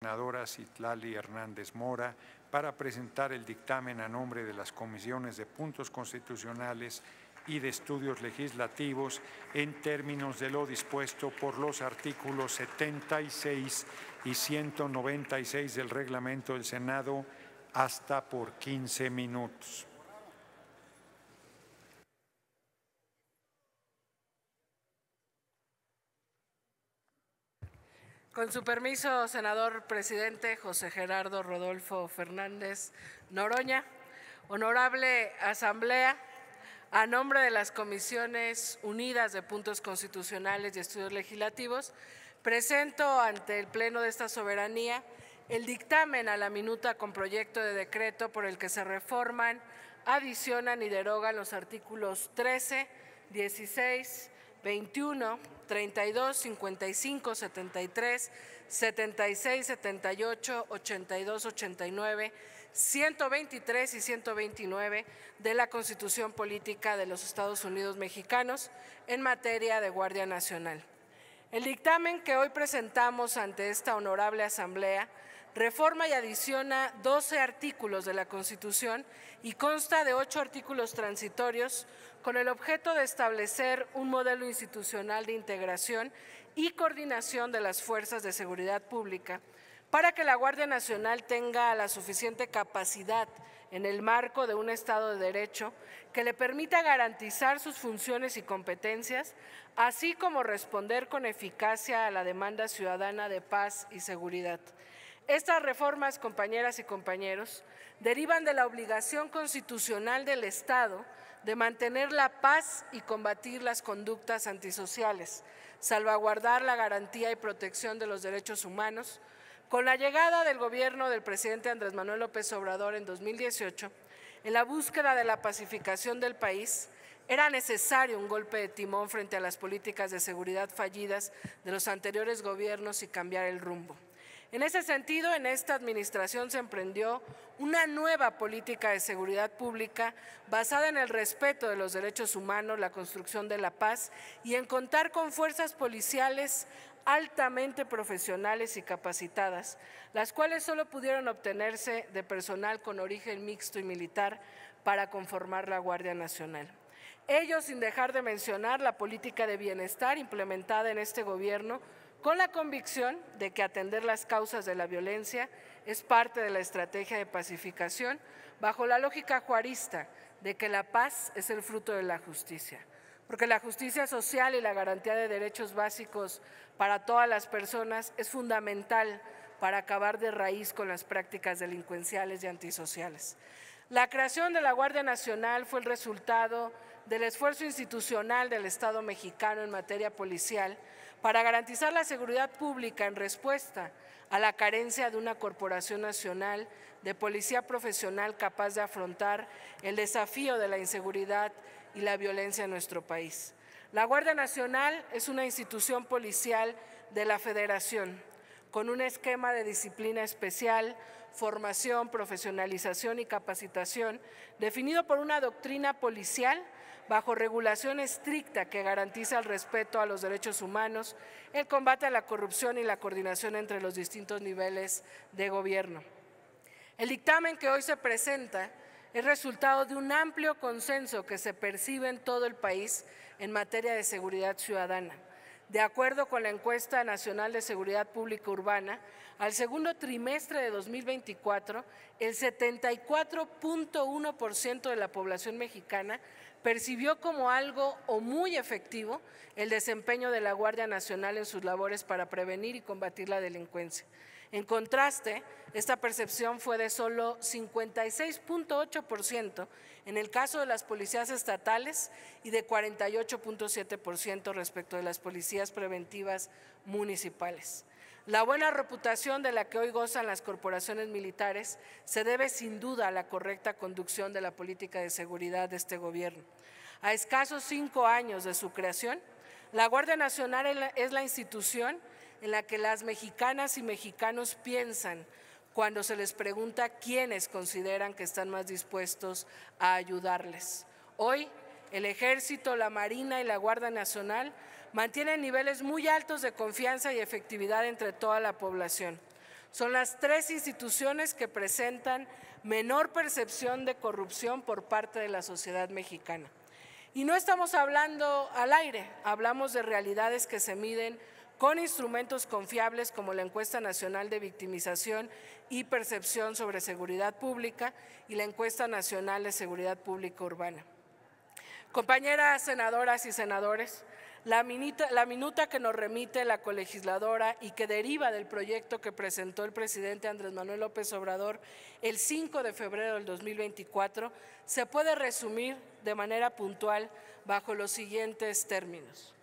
Senadora Citlali Hernández Mora para presentar el dictamen a nombre de las comisiones de puntos constitucionales y de estudios legislativos en términos de lo dispuesto por los artículos 76 y 196 del reglamento del Senado hasta por 15 minutos. Con su permiso, senador presidente José Gerardo Rodolfo Fernández Noroña, honorable Asamblea, a nombre de las Comisiones Unidas de Puntos Constitucionales y Estudios Legislativos, presento ante el Pleno de esta soberanía el dictamen a la minuta con proyecto de decreto por el que se reforman, adicionan y derogan los artículos 13, 16, 21, 32, 55, 73, 76, 78, 82, 89, 123 y 129 de la Constitución Política de los Estados Unidos Mexicanos en materia de Guardia Nacional. El dictamen que hoy presentamos ante esta honorable Asamblea reforma y adiciona 12 artículos de la Constitución y consta de 8 artículos transitorios con el objeto de establecer un modelo institucional de integración y coordinación de las fuerzas de seguridad pública para que la Guardia Nacional tenga la suficiente capacidad en el marco de un Estado de Derecho que le permita garantizar sus funciones y competencias, así como responder con eficacia a la demanda ciudadana de paz y seguridad. Estas reformas, compañeras y compañeros, derivan de la obligación constitucional del Estado de mantener la paz y combatir las conductas antisociales, salvaguardar la garantía y protección de los derechos humanos. Con la llegada del gobierno del presidente Andrés Manuel López Obrador en 2018, en la búsqueda de la pacificación del país, era necesario un golpe de timón frente a las políticas de seguridad fallidas de los anteriores gobiernos y cambiar el rumbo. En ese sentido, en esta administración se emprendió una nueva política de seguridad pública basada en el respeto de los derechos humanos, la construcción de la paz y en contar con fuerzas policiales altamente profesionales y capacitadas, las cuales solo pudieron obtenerse de personal con origen mixto y militar para conformar la Guardia Nacional. Ello sin dejar de mencionar la política de bienestar implementada en este gobierno, con la convicción de que atender las causas de la violencia es parte de la estrategia de pacificación, bajo la lógica juarista de que la paz es el fruto de la justicia, porque la justicia social y la garantía de derechos básicos para todas las personas es fundamental para acabar de raíz con las prácticas delincuenciales y antisociales. La creación de la Guardia Nacional fue el resultado del esfuerzo institucional del Estado mexicano en materia policial para garantizar la seguridad pública en respuesta a la carencia de una corporación nacional de policía profesional capaz de afrontar el desafío de la inseguridad y la violencia en nuestro país. La Guardia Nacional es una institución policial de la Federación, con un esquema de disciplina especial, formación, profesionalización y capacitación, definido por una doctrina policial bajo regulación estricta que garantiza el respeto a los derechos humanos, el combate a la corrupción y la coordinación entre los distintos niveles de gobierno. El dictamen que hoy se presenta es resultado de un amplio consenso que se percibe en todo el país en materia de seguridad ciudadana. De acuerdo con la Encuesta Nacional de Seguridad Pública Urbana, al segundo trimestre de 2024, el 74.1% de la población mexicana percibió como algo o muy efectivo el desempeño de la Guardia Nacional en sus labores para prevenir y combatir la delincuencia. En contraste, esta percepción fue de solo 56.8% en el caso de las policías estatales y de 48.7% respecto de las policías preventivas municipales. La buena reputación de la que hoy gozan las corporaciones militares se debe sin duda a la correcta conducción de la política de seguridad de este gobierno. A escasos 5 años de su creación, la Guardia Nacional es la institución en la que las mexicanas y mexicanos piensan cuando se les pregunta quiénes consideran que están más dispuestos a ayudarles. Hoy, el Ejército, la Marina y la Guardia Nacional mantienen niveles muy altos de confianza y efectividad entre toda la población. Son las 3 instituciones que presentan menor percepción de corrupción por parte de la sociedad mexicana. Y no estamos hablando al aire, hablamos de realidades que se miden con instrumentos confiables como la Encuesta Nacional de Victimización y Percepción sobre Seguridad Pública y la Encuesta Nacional de Seguridad Pública Urbana. Compañeras senadoras y senadores, la minuta que nos remite la colegisladora y que deriva del proyecto que presentó el presidente Andrés Manuel López Obrador el 5 de febrero del 2024 se puede resumir de manera puntual bajo los siguientes términos.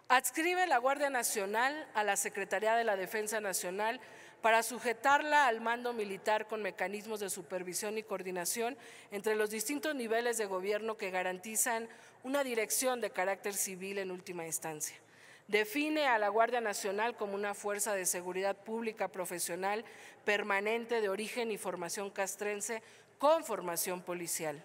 Adscribe la Guardia Nacional a la Secretaría de la Defensa Nacional para sujetarla al mando militar con mecanismos de supervisión y coordinación entre los distintos niveles de gobierno que garantizan una dirección de carácter civil en última instancia. Define a la Guardia Nacional como una fuerza de seguridad pública profesional permanente de origen y formación castrense con formación policial.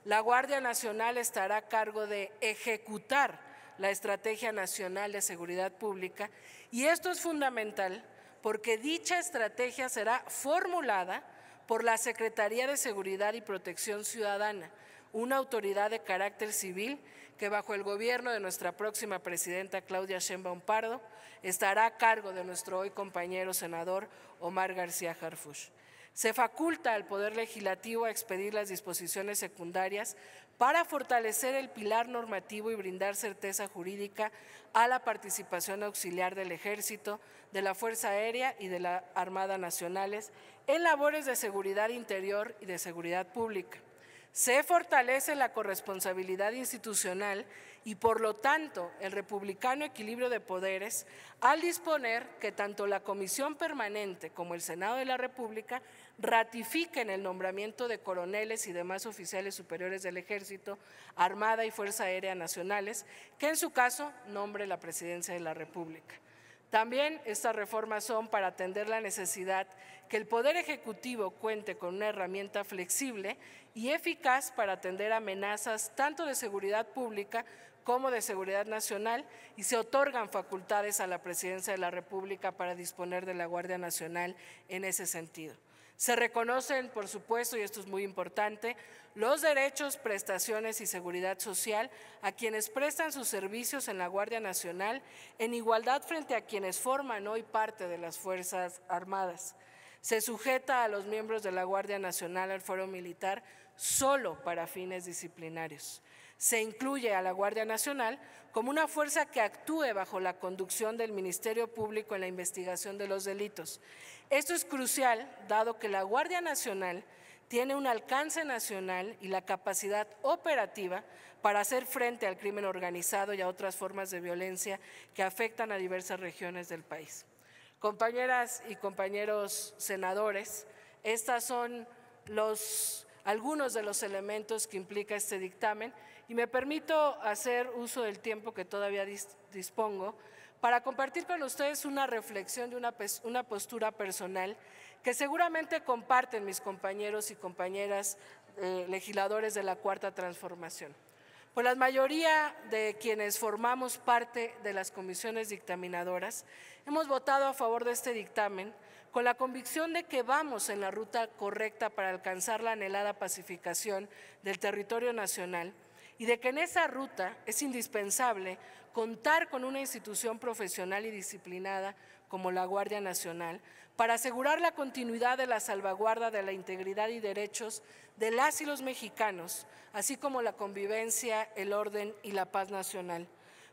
La Guardia Nacional estará a cargo de ejecutar la Estrategia Nacional de Seguridad Pública y esto es fundamental porque dicha estrategia será formulada por la Secretaría de Seguridad y Protección Ciudadana, una autoridad de carácter civil que bajo el gobierno de nuestra próxima presidenta Claudia Sheinbaum Pardo estará a cargo de nuestro hoy compañero senador Omar García Harfuch. Se faculta al Poder Legislativo a expedir las disposiciones secundarias para fortalecer el pilar normativo y brindar certeza jurídica a la participación auxiliar del Ejército, de la Fuerza Aérea y de la Armada Nacionales en labores de seguridad interior y de seguridad pública. Se fortalece la corresponsabilidad institucional y, por lo tanto, el republicano equilibrio de poderes al disponer que tanto la Comisión Permanente como el Senado de la República ratifiquen el nombramiento de coroneles y demás oficiales superiores del Ejército, Armada y Fuerza Aérea Nacionales, que en su caso nombre la Presidencia de la República. También estas reformas son para atender la necesidad que el Poder Ejecutivo cuente con una herramienta flexible y eficaz para atender amenazas tanto de seguridad pública como de seguridad nacional y se otorgan facultades a la Presidencia de la República para disponer de la Guardia Nacional en ese sentido. Se reconocen, por supuesto, y esto es muy importante, los derechos, prestaciones y seguridad social a quienes prestan sus servicios en la Guardia Nacional en igualdad frente a quienes forman hoy parte de las Fuerzas Armadas. Se sujeta a los miembros de la Guardia Nacional al fuero militar solo para fines disciplinarios. Se incluye a la Guardia Nacional como una fuerza que actúe bajo la conducción del Ministerio Público en la investigación de los delitos. Esto es crucial, dado que la Guardia Nacional tiene un alcance nacional y la capacidad operativa para hacer frente al crimen organizado y a otras formas de violencia que afectan a diversas regiones del país. Compañeras y compañeros senadores, estos son algunos de los elementos que implica este dictamen y me permito hacer uso del tiempo que todavía dispongo para compartir con ustedes una reflexión de una postura personal que seguramente comparten mis compañeros y compañeras legisladores de la Cuarta Transformación. Pues la mayoría de quienes formamos parte de las comisiones dictaminadoras hemos votado a favor de este dictamen con la convicción de que vamos en la ruta correcta para alcanzar la anhelada pacificación del territorio nacional y de que en esa ruta es indispensable contar con una institución profesional y disciplinada como la Guardia Nacional para asegurar la continuidad de la salvaguarda de la integridad y derechos de las y los mexicanos, así como la convivencia, el orden y la paz nacional.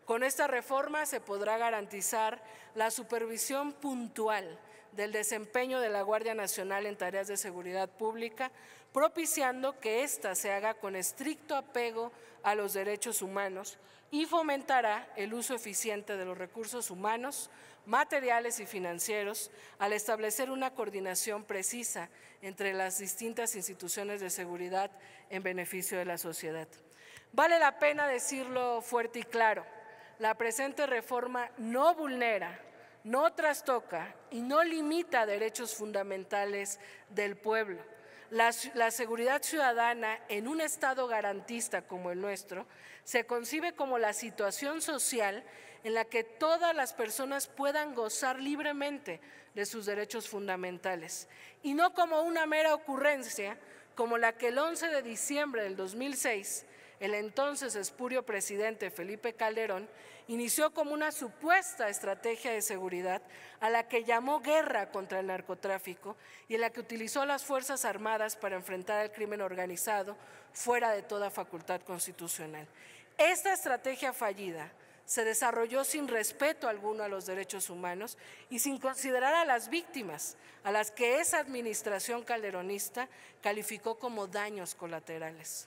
Con esta reforma se podrá garantizar la supervisión puntual del desempeño de la Guardia Nacional en tareas de seguridad pública, propiciando que ésta se haga con estricto apego a los derechos humanos y fomentará el uso eficiente de los recursos humanos, materiales y financieros al establecer una coordinación precisa entre las distintas instituciones de seguridad en beneficio de la sociedad. Vale la pena decirlo fuerte y claro, la presente reforma no vulnera, no trastoca y no limita derechos fundamentales del pueblo. La seguridad ciudadana en un Estado garantista como el nuestro se concibe como la situación social en la que todas las personas puedan gozar libremente de sus derechos fundamentales y no como una mera ocurrencia como la que el 11 de diciembre del 2006 el entonces espurio presidente Felipe Calderón inició como una supuesta estrategia de seguridad a la que llamó guerra contra el narcotráfico y en la que utilizó las Fuerzas Armadas para enfrentar al crimen organizado fuera de toda facultad constitucional. Esta estrategia fallida se desarrolló sin respeto alguno a los derechos humanos y sin considerar a las víctimas, a las que esa administración calderonista calificó como daños colaterales.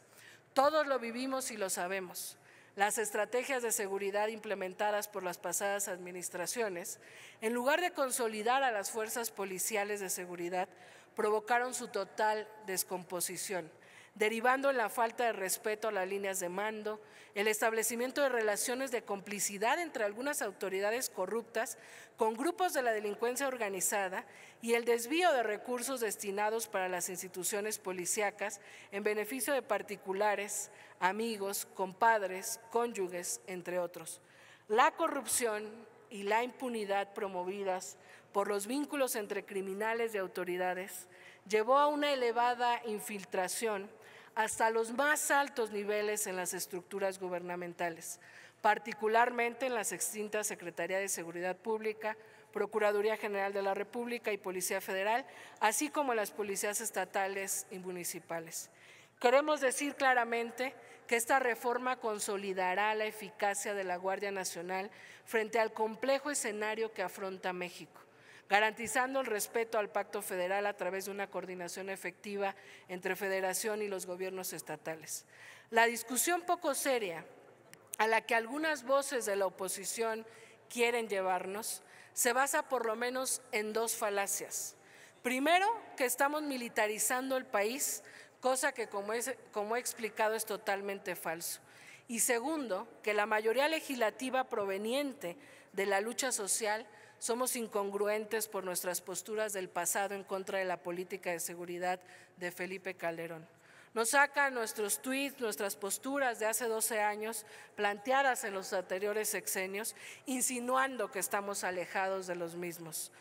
Todos lo vivimos y lo sabemos. Las estrategias de seguridad implementadas por las pasadas administraciones, en lugar de consolidar a las fuerzas policiales de seguridad, provocaron su total descomposición, derivando en la falta de respeto a las líneas de mando, el establecimiento de relaciones de complicidad entre algunas autoridades corruptas con grupos de la delincuencia organizada y el desvío de recursos destinados para las instituciones policíacas en beneficio de particulares, amigos, compadres, cónyuges, entre otros. La corrupción y la impunidad promovidas por los vínculos entre criminales y autoridades llevó a una elevada infiltración hasta los más altos niveles en las estructuras gubernamentales, particularmente en las extintas Secretaría de Seguridad Pública, Procuraduría General de la República y Policía Federal, así como en las policías estatales y municipales. Queremos decir claramente que esta reforma consolidará la eficacia de la Guardia Nacional frente al complejo escenario que afronta México, garantizando el respeto al Pacto Federal a través de una coordinación efectiva entre Federación y los gobiernos estatales. La discusión poco seria a la que algunas voces de la oposición quieren llevarnos se basa por lo menos en dos falacias. Primero, que estamos militarizando el país, cosa que como he explicado es totalmente falso. Y segundo, que la mayoría legislativa proveniente de la lucha social somos incongruentes por nuestras posturas del pasado en contra de la política de seguridad de Felipe Calderón. Nos sacan nuestros tuits, nuestras posturas de hace 12 años, planteadas en los anteriores sexenios, insinuando que estamos alejados de los mismos.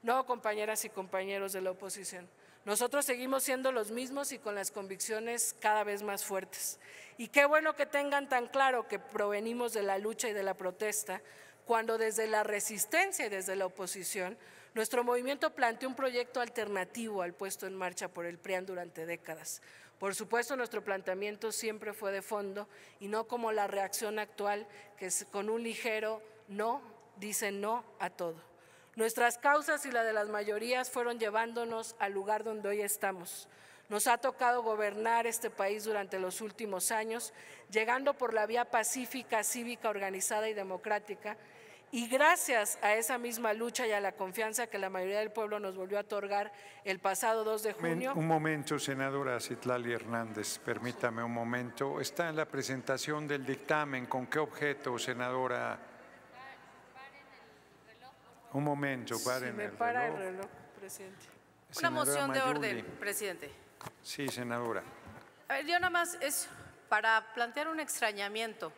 No, compañeras y compañeros de la oposición. Nosotros seguimos siendo los mismos y con las convicciones cada vez más fuertes. Y qué bueno que tengan tan claro que provenimos de la lucha y de la protesta, cuando desde la resistencia y desde la oposición, nuestro movimiento planteó un proyecto alternativo al puesto en marcha por el PRIAN durante décadas. Por supuesto, nuestro planteamiento siempre fue de fondo y no como la reacción actual, que con un ligero no dice no a todo. Nuestras causas y la de las mayorías fueron llevándonos al lugar donde hoy estamos. Nos ha tocado gobernar este país durante los últimos años, llegando por la vía pacífica, cívica, organizada y democrática, y gracias a esa misma lucha y a la confianza que la mayoría del pueblo nos volvió a otorgar el pasado 2 de junio. Un momento, senadora Citlali Hernández, permítame un momento. Está en la presentación del dictamen. ¿Con qué objeto, senadora? Un momento, paren el reloj. Para el reloj, presidente. Una moción de orden, presidente. Sí, senadora. A ver, yo nada más es para plantear un extrañamiento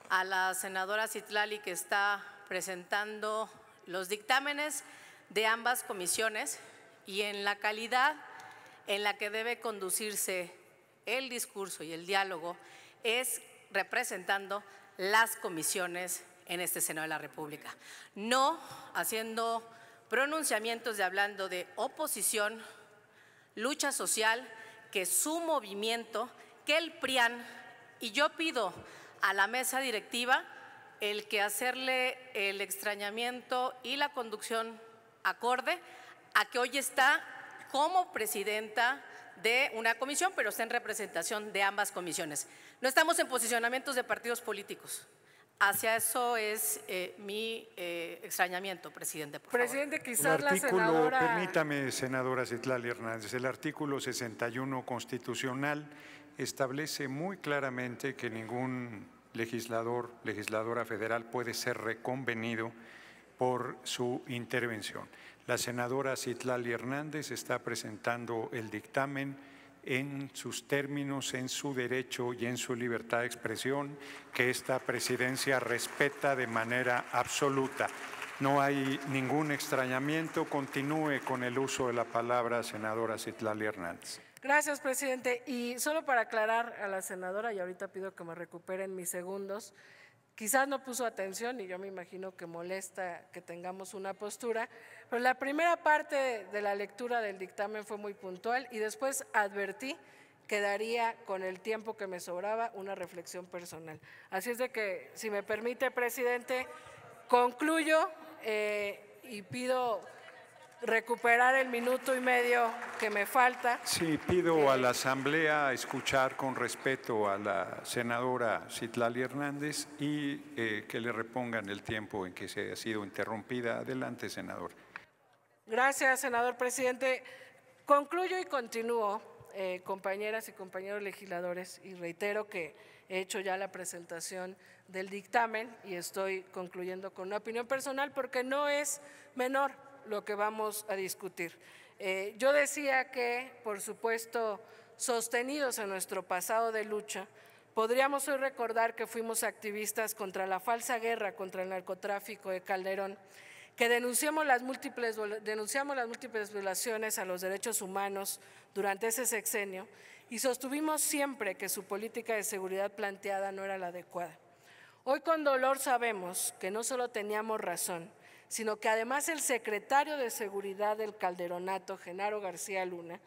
a la senadora Citlali, que está presentando los dictámenes de ambas comisiones y en la calidad en la que debe conducirse el discurso y el diálogo es representando las comisiones en este Senado de la República, no haciendo pronunciamientos de hablando de oposición, lucha social, que su movimiento, que el PRIAN, y yo pido a la mesa directiva el que hacerle el extrañamiento y la conducción acorde a que hoy está como presidenta de una comisión, pero está en representación de ambas comisiones. No estamos en posicionamientos de partidos políticos. Hacia eso es mi extrañamiento, presidente, por favor. Presidente, quizás la senadora… Permítame, senadora Citlali Hernández, el artículo 61 constitucional establece muy claramente que ningún legisladora federal puede ser reconvenido por su intervención. La senadora Citlali Hernández está presentando el dictamen en sus términos, en su derecho y en su libertad de expresión, que esta presidencia respeta de manera absoluta. No hay ningún extrañamiento. Continúe con el uso de la palabra, senadora Citlali Hernández. Gracias, presidente. Y solo para aclarar a la senadora, y ahorita pido que me recuperen mis segundos, quizás no puso atención y yo me imagino que molesta que tengamos una postura, pero la primera parte de la lectura del dictamen fue muy puntual y después advertí que daría con el tiempo que me sobraba una reflexión personal. Así es de que, si me permite, presidente, concluyo y pido recuperar el minuto y medio que me falta. Sí, pido a la Asamblea escuchar con respeto a la senadora Citlali Hernández y que le repongan el tiempo en que se ha sido interrumpida. Adelante, senador. Gracias, senador presidente. Concluyo y continúo, compañeras y compañeros legisladores, y reitero que he hecho ya la presentación del dictamen y estoy concluyendo con una opinión personal porque no es menor lo que vamos a discutir. Yo decía que, por supuesto, sostenidos en nuestro pasado de lucha, podríamos hoy recordar que fuimos activistas contra la falsa guerra contra el narcotráfico de Calderón, que denunciamos las múltiples violaciones a los derechos humanos durante ese sexenio y sostuvimos siempre que su política de seguridad planteada no era la adecuada. Hoy con dolor sabemos que no solo teníamos razón, sino que además el secretario de Seguridad del Calderonato, Genaro García Luna,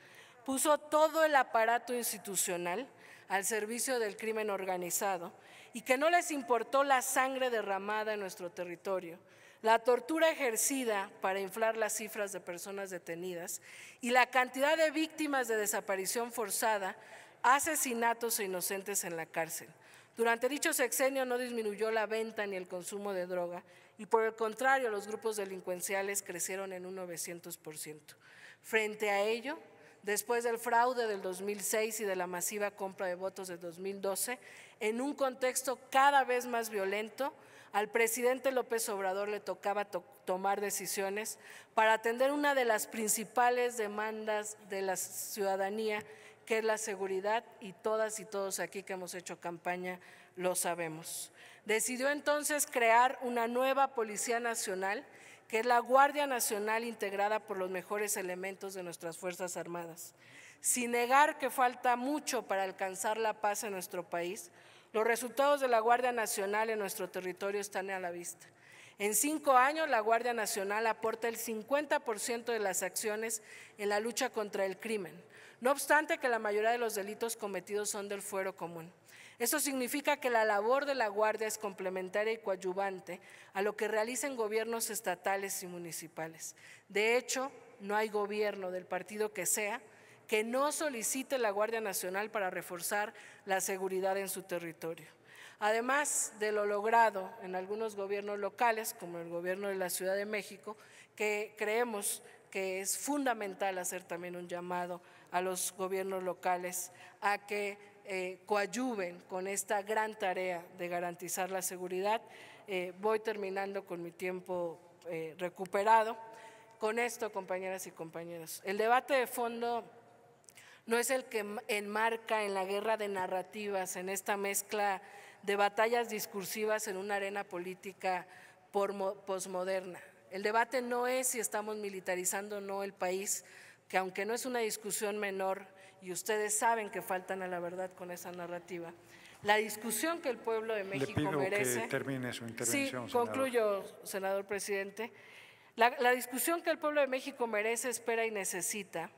puso todo el aparato institucional al servicio del crimen organizado y que no les importó la sangre derramada en nuestro territorio, la tortura ejercida para inflar las cifras de personas detenidas y la cantidad de víctimas de desaparición forzada, asesinatos e inocentes en la cárcel. Durante dicho sexenio no disminuyó la venta ni el consumo de droga y por el contrario los grupos delincuenciales crecieron en un 900%. Frente a ello, después del fraude del 2006 y de la masiva compra de votos del 2012, en un contexto cada vez más violento, al presidente López Obrador le tocaba tomar decisiones para atender una de las principales demandas de la ciudadanía, que es la seguridad, y todas y todos aquí que hemos hecho campaña lo sabemos. Decidió entonces crear una nueva Policía Nacional, que es la Guardia Nacional integrada por los mejores elementos de nuestras Fuerzas Armadas. Sin negar que falta mucho para alcanzar la paz en nuestro país, los resultados de la Guardia Nacional en nuestro territorio están a la vista. En 5 años, la Guardia Nacional aporta el 50% de las acciones en la lucha contra el crimen, no obstante que la mayoría de los delitos cometidos son del fuero común. Esto significa que la labor de la Guardia es complementaria y coadyuvante a lo que realizan gobiernos estatales y municipales. De hecho, no hay gobierno del partido que sea que no solicite la Guardia Nacional para reforzar la seguridad en su territorio. Además de lo logrado en algunos gobiernos locales, como el gobierno de la Ciudad de México, que creemos que es fundamental hacer también un llamado a los gobiernos locales a que coadyuven con esta gran tarea de garantizar la seguridad. Voy terminando con mi tiempo recuperado. Con esto, compañeras y compañeros, el debate de fondo no es el que enmarca en la guerra de narrativas, en esta mezcla de batallas discursivas en una arena política posmoderna. El debate no es si estamos militarizando o no el país, que aunque no es una discusión menor, y ustedes saben que faltan a la verdad con esa narrativa, la discusión que el pueblo de México merece… Le pido que termine su intervención, Sí, concluyo, senador presidente. La discusión que el pueblo de México merece, espera y necesita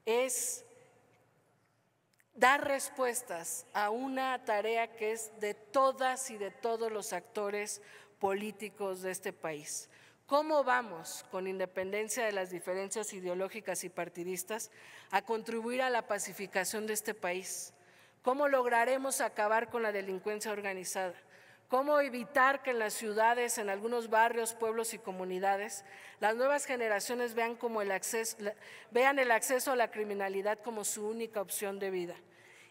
es dar respuestas a una tarea que es de todas y de todos los actores políticos de este país. ¿Cómo vamos, con independencia de las diferencias ideológicas y partidistas, a contribuir a la pacificación de este país? ¿Cómo lograremos acabar con la delincuencia organizada? ¿Cómo evitar que en las ciudades, en algunos barrios, pueblos y comunidades, las nuevas generaciones vean el acceso a la criminalidad como su única opción de vida?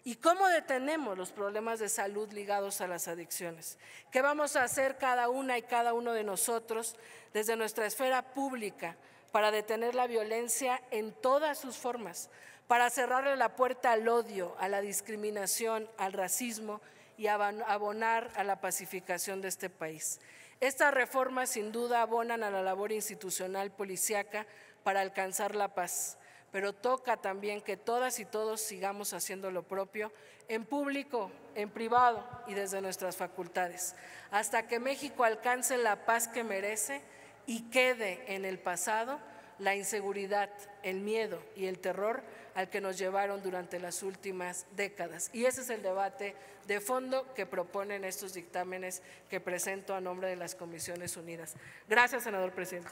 ¿Y cómo detenemos los problemas de salud ligados a las adicciones? ¿Qué vamos a hacer cada una y cada uno de nosotros desde nuestra esfera pública para detener la violencia en todas sus formas, para cerrarle la puerta al odio, a la discriminación, al racismo y abonar a la pacificación de este país? Estas reformas sin duda abonan a la labor institucional policíaca para alcanzar la paz, pero toca también que todas y todos sigamos haciendo lo propio en público, en privado y desde nuestras facultades, hasta que México alcance la paz que merece y quede en el pasado la inseguridad, el miedo y el terror al que nos llevaron durante las últimas décadas. Y ese es el debate de fondo que proponen estos dictámenes que presento a nombre de las Comisiones Unidas. Gracias, senador presidente.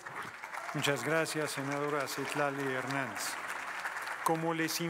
Muchas gracias, senadora Citlali Hernández. Como les